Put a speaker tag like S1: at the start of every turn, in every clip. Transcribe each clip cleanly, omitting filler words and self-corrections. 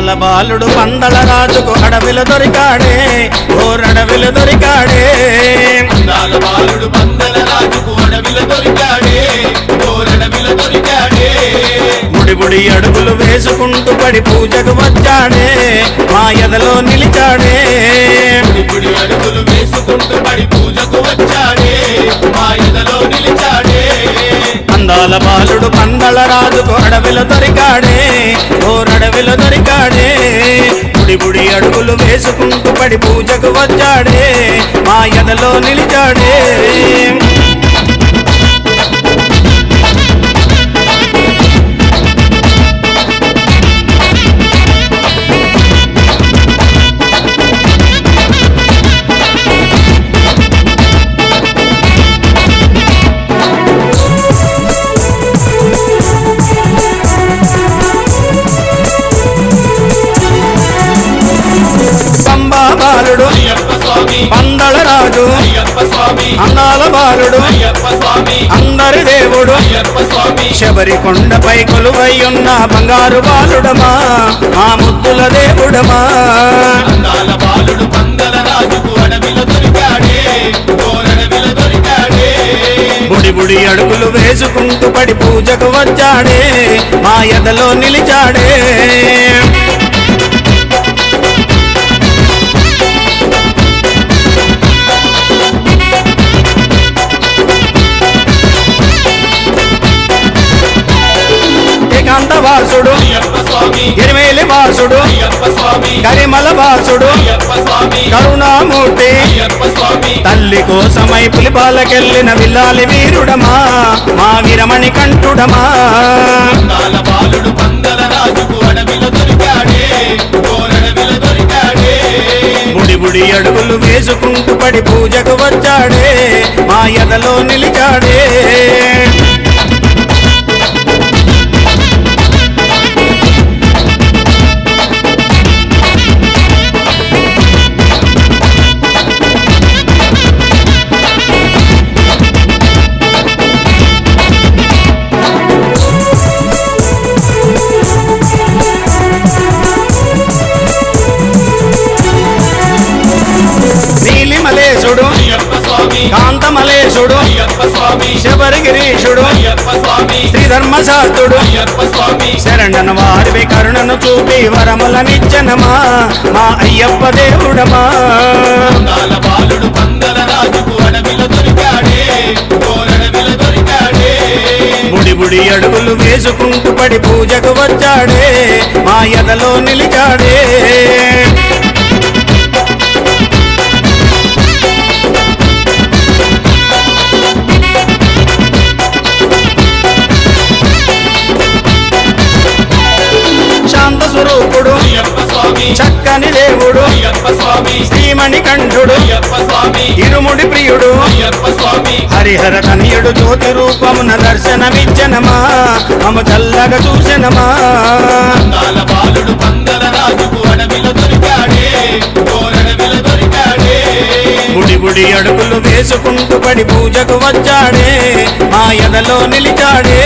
S1: అందాల బాలుడు పందల రాజుకు అడవిలో దొరికాడే ఓరడవిలో దొరికాడే
S2: అందాల బాలుడు పందల రాజుకు అడవిలో దొరికాడే ఓరడవిలో దొరికాడే
S1: ముడిబుడి అడుగులు వేసుకుంటూ పడి పూజకు వచ్చాడే మా ఎదలో నిలిచాడే
S2: ముడిబుడి అడుగులు వేసుకుంటూ పడి పూజకు వచ్చాడే మా ఎదలో నిలిచాడే
S1: అందాల బాలుడు పందల రాజుకు అడవిలో దొరికాడే ఓరడవిలో దొరికాడే ముడిబుడి అడుగులు వేసుకుంటూ పడి పూజకు వచ్చాడే మా ఎదలో నిలిచాడే బాలుడు
S2: అయ్యప్ప స్వామి
S1: పందల రాజు
S2: అయ్యప్ప స్వామి
S1: అందాల బాలుడు
S2: అయ్యప్ప స్వామి
S1: అందరి దేవుడు
S2: అయ్యప్ప స్వామి
S1: శబరి కొండపై కొలువై ఉన్న బంగారు బాలుడమా మా ముద్దుల దేవుడమా
S2: అందాల బాలుడు పందల రాజుకు అడవిలో దొరికాడే ఓరడవిలో దొరికాడే
S1: బుడి అడుగులు వేసుకుంటూ పడి పూజకు వచ్చాడే మా ఎదలో నిలిచాడే వాసుడు గిరిమేలి వాసుడు కరిమల వాసుడు కరుణామూర్తి తల్లి కోసమై పులిపాలకెళ్ళిన విల్లాలి వీరుడమా మా వీరమణి కంఠుడమా
S2: బాలుడు పందల రాజుకు అడవిలో దొరికాడే ఓరడవిలో దొరికాడే
S1: బుడి అడుగులు వేసుకుంటూ పడి పూజకు వచ్చాడే మా ఎదలో నిలిచాడే మలేశుడు కాంతమలేశుడు శబరిగిరీశుడు శ్రీధర్మశాస్త్రుడు శరణన వారివి కరుణను చూపి వరములనిచ్చనమా మా అయ్యప్ప దేవుడమా
S2: బాలుడు పందల రాజుకు అడవిలో దొరికాడే ఓరడవిలో దొరికాడే
S1: బుడి అడుగులు వేసుకుంటూ పడి పూజకు వచ్చాడే మా ఎదలో నిలిచాడే స్వరూపుడు చక్కని దేవుడు శ్రీమణి కంఠుడు ఇరుముడి ప్రియుడు హరిహర కన్యుడు జ్యోతి రూపమున దర్శనమిచ్చనమా మమ చల్లగా చూసెనమా
S2: బాలుడు పందల రాజుకు అడవిలో దొరికాడే ఓరడవిలో దొరికాడే
S1: బుడి అడుగులు వేసుకుంటూ పడి పూజకు వచ్చాడే మా ఎదలో నిలిచాడే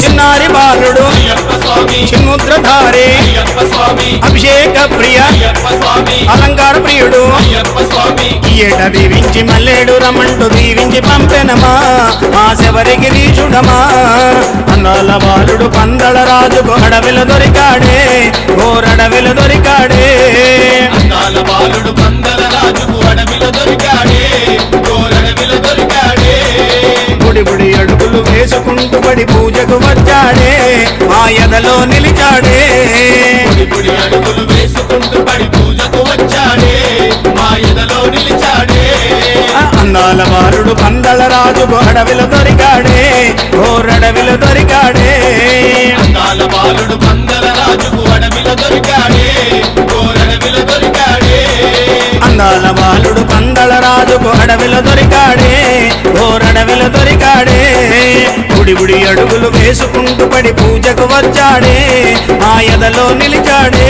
S1: చిన్నారి బాలుడు చిన్ముద్రధారి అభిషేక ప్రియ అలంకార ప్రియుడు ఏట దీవించి మల్లేడు రమంటూ దీవించి పంపెనమా మా శబరిగిరీశుడమా అందాల బాలుడు పందల రాజుకు అడవిలో దొరికాడే ఓరడవిలో దొరికాడే
S2: అందాల బాలుడు పందల రాజుకు అడవిలో దొరికాడే ఓరడవిలో దొరికాడే
S1: బుడి అడుగులు వేసుకుంటూ పడి పూజకు వచ్చాడే మా ఎదలో నిలిచాడే
S2: బుడి అడుగులు వేసుకుంటూ పడి పూజకు వచ్చాడే మా ఎదలో నిలిచాడే
S1: అందాల బాలుడు పందల రాజుకు అడవిలో దొరికాడే ఓరడవిలో దొరికాడే
S2: అందాల బాలుడు పందల రాజుకు అడవిలో దొరికాడే ఓరడవిలో దొరికాడే
S1: అందాల బాలుడు పందల రాజుకు అడవిలో దొరికాడే ఓరడవిలో దొరికాడే బుడి బుడి అడుగులు వేసుకుంటూ పడి పూజకు వచ్చాడే ఆ ఎదలో నిలిచాడే